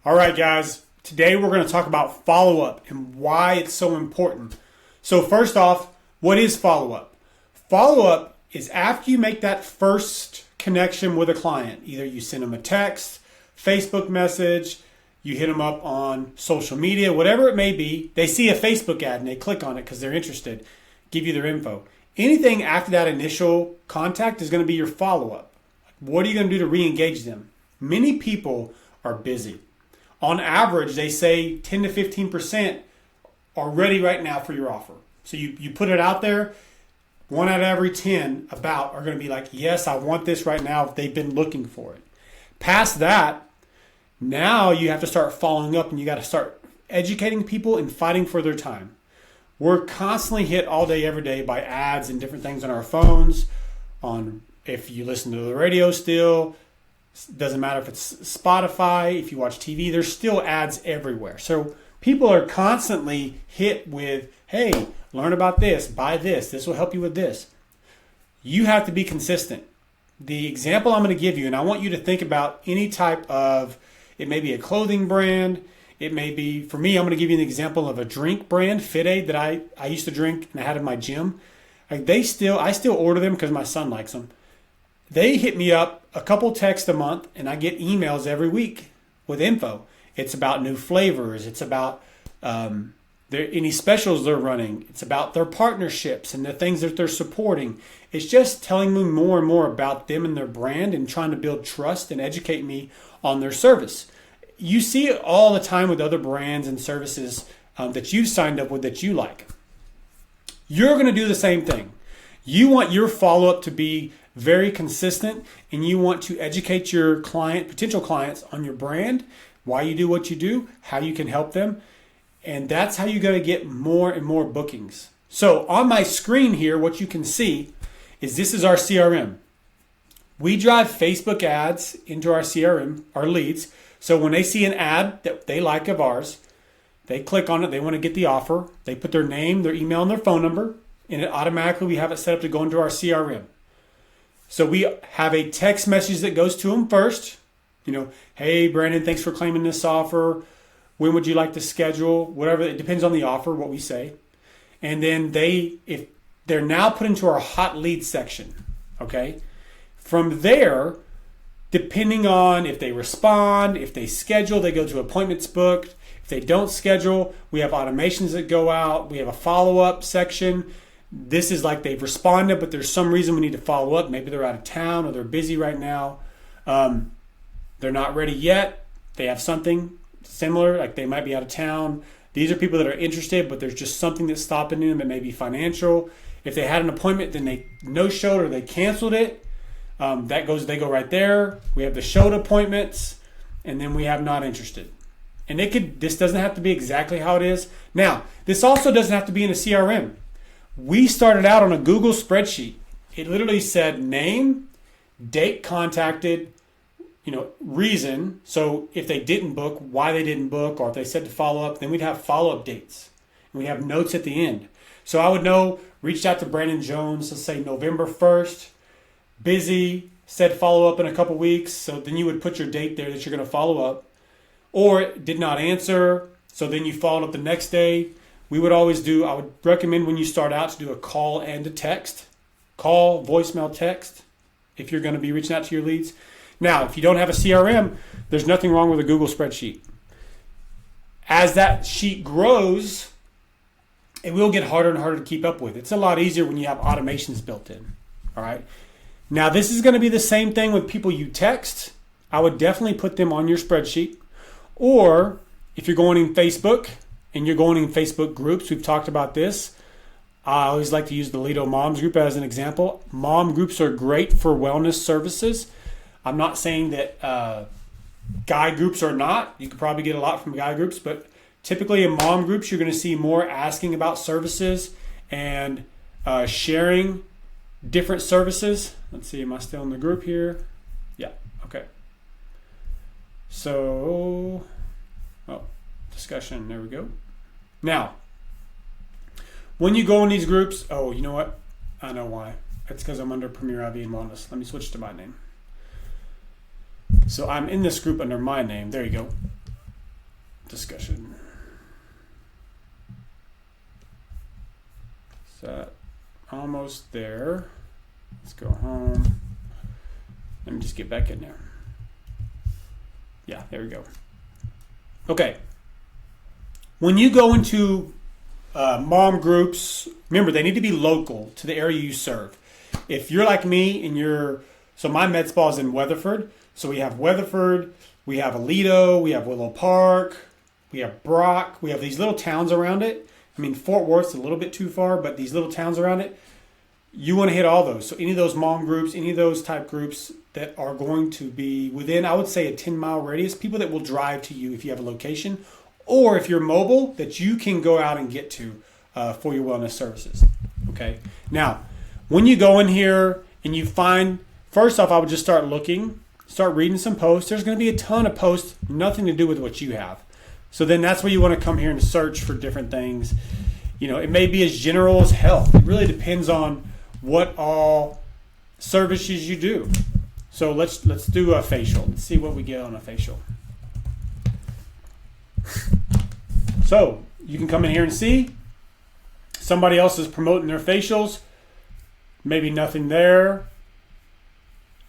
All right, guys, today we're going to talk about follow-up and why it's so important. So first off, what is follow-up? Follow-up is after you make that first connection with a client. Either you send them a text, Facebook message, you hit them up on social media, whatever it may be. They see a Facebook ad and they click on it because they're interested, give you their info. Anything after that initial contact is going to be your follow-up. What are you going to do to re-engage them? Many people are busy. On average, they say 10 to 15% are ready right now for your offer. So you put it out there, 1 out of every 10 about are going to be like, yes, I want this right now if they've been looking for it. Past that, now you have to start following up and you got to start educating people and fighting for their time. We're constantly hit all day, every day by ads and different things on our phones, if you listen to the radio still. Doesn't matter if it's Spotify, if you watch TV, there's still ads everywhere. So people are constantly hit with, hey, learn about this, buy this, this will help you with this. You have to be consistent. The example I'm going to give you, and I want you to think about any type of, it may be a clothing brand, it may be, for me, I'm going to give you an example of a drink brand, Fit Aid, that I used to drink and I had in my gym. I still order them because my son likes them. They hit me up a couple texts a month, and I get emails every week with info. It's about new flavors. It's about any specials they're running. It's about their partnerships and the things that they're supporting. It's just telling me more and more about them and their brand and trying to build trust and educate me on their service. You see it all the time with other brands and services that you've signed up with that you like. You're going to do the same thing. You want your follow-up to be very consistent, and you want to educate your potential clients on your brand, why you do what you do, how you can help them, and that's how you're going to get more and more bookings. So on my screen here, what you can see is this is our CRM. We drive Facebook ads into our CRM, our leads. So when they see an ad that they like of ours, they click on it, they want to get the offer, they put their name, their email, and their phone number, and it automatically, we have it set up to go into our CRM. So we have a text message that goes to them first. Hey, Brandon, thanks for claiming this offer. When would you like to schedule? Whatever, it depends on the offer, what we say. And then if they're now put into our hot lead section, okay? From there, depending on if they respond, if they schedule, they go to appointments booked. If they don't schedule, we have automations that go out. We have a follow-up section. This is like they've responded, but there's some reason we need to follow up. Maybe they're out of town or they're busy right now. They're not ready yet. They have something similar, like they might be out of town. These are people that are interested, but there's just something that's stopping them. It may be financial. If they had an appointment, then they no-showed or they canceled it. They go right there. We have the showed appointments, and then we have not interested. And this doesn't have to be exactly how it is. Now, this also doesn't have to be in a CRM. We started out on a Google spreadsheet. It literally said name, date contacted, reason. So if they didn't book, why they didn't book, or if they said to follow up, then we'd have follow-up dates. And we have notes at the end. So I would know, reached out to Brandon Jones, let's say November 1st, busy, said follow up in a couple weeks. So then you would put your date there that you're going to follow up. Or did not answer, so then you followed up the next day. I would recommend when you start out to do a call and a text. Call, voicemail, text, if you're going to be reaching out to your leads. Now, if you don't have a CRM, there's nothing wrong with a Google spreadsheet. As that sheet grows, it will get harder and harder to keep up with. It's a lot easier when you have automations built in. All right. Now, this is going to be the same thing with people you text. I would definitely put them on your spreadsheet. Or if you're going in Facebook and you're going in Facebook groups, we've talked about this. I always like to use the Lido Moms group as an example. Mom groups are great for wellness services. I'm not saying that guy groups are not. You could probably get a lot from guy groups, but typically in mom groups, you're going to see more asking about services and sharing different services. Let's see, am I still in the group here? Yeah, okay. So, discussion, there we go. Now, when you go in these groups, you know what? I know why. It's because I'm under Premier IV and Wellness. Let me switch to my name. So I'm in this group under my name. There you go. discussion. Is that almost there? Let's go home. Let me just get back in there. Yeah, there we go. Okay. When you go into mom groups, remember, they need to be local to the area you serve. If you're like me and so my med spa is in Weatherford. So we have Weatherford, we have Aledo, we have Willow Park, we have Brock, we have these little towns around it. I mean, Fort Worth's a little bit too far, but these little towns around it, you want to hit all those. So any of those mom groups, any of those type groups that are going to be within, I would say, a 10-mile radius, people that will drive to you if you have a location, or if you're mobile, that you can go out and get to for your wellness services. Okay. Now, when you go in here and you find, first off, I would just start looking, start reading some posts. There's going to be a ton of posts, nothing to do with what you have. So then that's where you want to come here and search for different things. You know, it may be as general as health. It really depends on what all services you do. So let's do a facial. Let's see what we get on a facial. So you can come in here and see somebody else is promoting their facials. Maybe nothing there.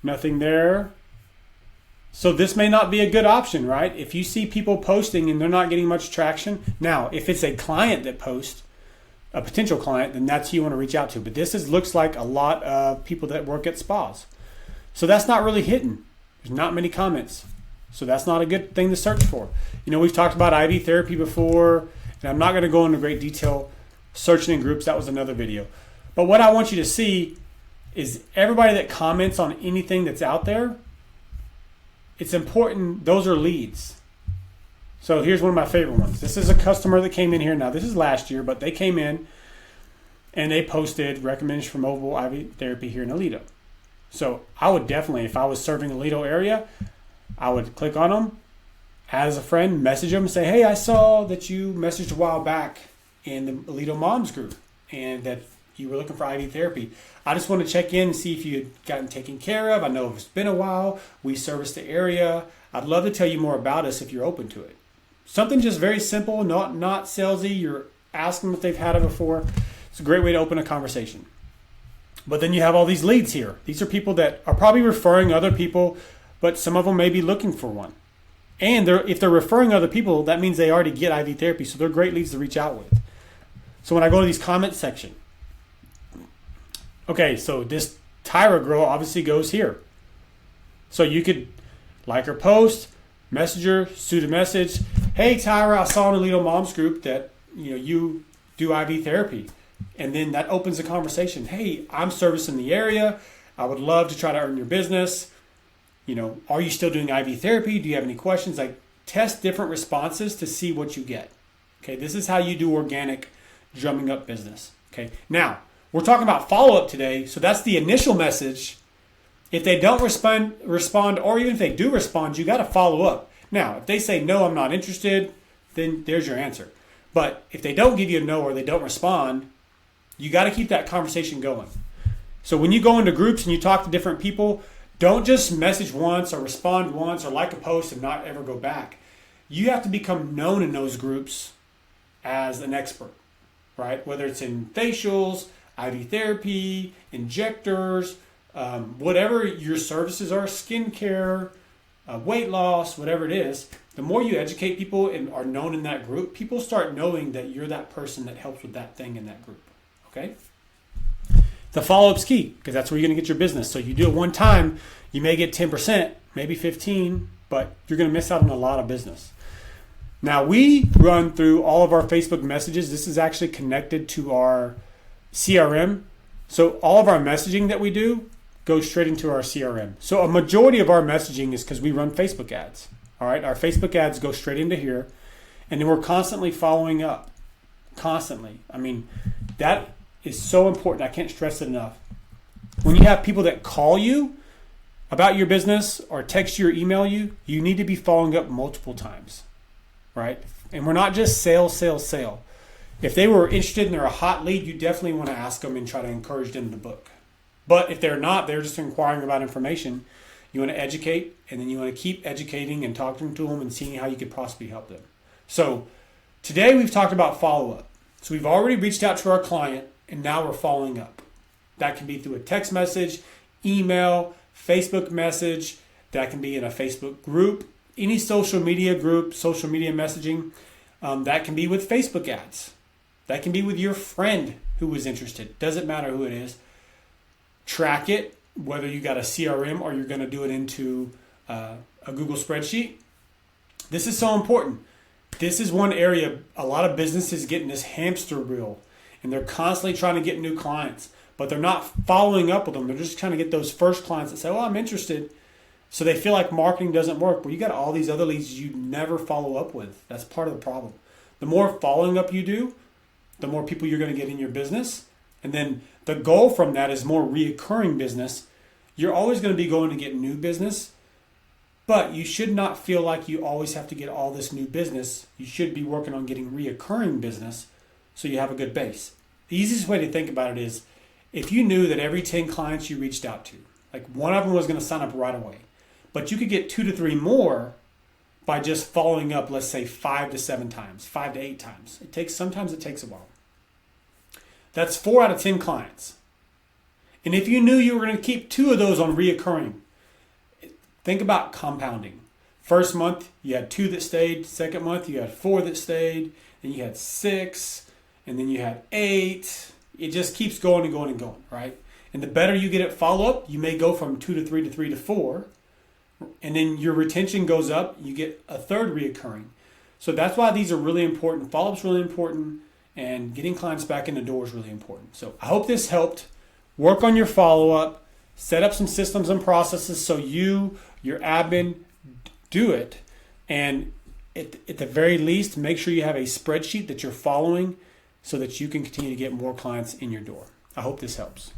Nothing there. So this may not be a good option, right? If you see people posting and they're not getting much traction. Now, if it's a client that posts, a potential client, then that's who you want to reach out to. But looks like a lot of people that work at spas. So that's not really hitting. There's not many comments. So that's not a good thing to search for. You know, we've talked about IV therapy before, and I'm not going to go into great detail searching in groups. That was another video. But what I want you to see is everybody that comments on anything that's out there, it's important. Those are leads. So here's one of my favorite ones. This is a customer that came in here. Now, this is last year, but they came in and they posted recommendations for mobile IV therapy here in Aledo. So I would definitely, if I was serving the Aledo area, I would click on them, as a friend, message them, say, hey, I saw that you messaged a while back in the Aledo Moms group and that you were looking for IV therapy. I just want to check in and see if you had gotten taken care of. I know it's been a while. We service the area. I'd love to tell you more about us if you're open to it. Something just very simple, not salesy. You're asking if they've had it before. It's a great way to open a conversation. But then you have all these leads here. These are people that are probably referring other people, but some of them may be looking for one. And if they're referring other people, that means they already get IV therapy, so they're great leads to reach out with. So when I go to these comments section, okay, so this Tyra girl obviously goes here. So you could like her post, message her, shoot a message. Hey Tyra, I saw in a Aledo Moms group that you do IV therapy. And then that opens a conversation. Hey, I'm servicing the area. I would love to try to earn your business. Are you still doing IV therapy? Do you have any questions? Like, test different responses to see what you get. Okay, this is how you do organic drumming up business. Okay, now we're talking about follow-up today. So that's the initial message. If they don't respond, or even if they do respond, you got to follow up. Now, if they say, no, I'm not interested, then there's your answer. But if they don't give you a no or they don't respond, you got to keep that conversation going. So when you go into groups and you talk to different people, don't just message once or respond once or like a post and not ever go back. You have to become known in those groups as an expert, right? Whether it's in facials, IV therapy, injectors, whatever your services are, skincare, weight loss, whatever it is, the more you educate people and are known in that group, people start knowing that you're that person that helps with that thing in that group, okay? The follow-up's key because that's where you're going to get your business. So you do it one time, you may get 10%, maybe 15%, but you're going to miss out on a lot of business. Now, we run through all of our Facebook messages. This is actually connected to our CRM. So all of our messaging that we do goes straight into our CRM. So a majority of our messaging is because we run Facebook ads. All right, our Facebook ads go straight into here, and then we're constantly following up. Constantly. I mean, that is so important. I can't stress it enough. When you have people that call you about your business or text you or email you, you need to be following up multiple times, right? And we're not just sale. If they were interested and they're a hot lead, you definitely want to ask them and try to encourage them to book. But if they're not, they're just inquiring about information, you want to educate, and then you want to keep educating and talking to them and seeing how you could possibly help them. So today we've talked about follow-up. So we've already reached out to our client and now we're following up. That can be through a text message, email, Facebook message. That can be in a Facebook group, any social media group, social media messaging. That can be with Facebook ads. That can be with your friend who was interested. Doesn't matter who it is. Track it, whether you got a CRM or you're going to do it into a Google spreadsheet. This is so important. This is one area a lot of businesses get in this hamster wheel, and they're constantly trying to get new clients, but they're not following up with them. They're just trying to get those first clients that say, "Oh, I'm interested." So they feel like marketing doesn't work. Well, you got all these other leads you never follow up with. That's part of the problem. The more following up you do, the more people you're going to get in your business. And then the goal from that is more reoccurring business. You're always going to be going to get new business, but you should not feel like you always have to get all this new business. You should be working on getting reoccurring business so you have a good base. The easiest way to think about it is if you knew that every 10 clients you reached out to, like one of them was going to sign up right away, but you could get 2 to 3 more by just following up, let's say 5 to 7 times, 5 to 8 times. Sometimes it takes a while. That's 4 out of 10 clients. And if you knew you were going to keep 2 of those on reoccurring, think about compounding. First month, you had 2 that stayed. Second month, you had 4 that stayed. Then you had 6. And then you had 8. It just keeps going and going and going, right? And the better you get at follow-up, you may go from 2 to 3 to 3 to 4. And then your retention goes up. You get a third reoccurring. So that's why these are really important. Follow-up's really important. And getting clients back in the door is really important. So I hope this helped. Work on your follow-up. Set up some systems and processes so your admin do it. And at the very least, make sure you have a spreadsheet that you're following so that you can continue to get more clients in your door. I hope this helps.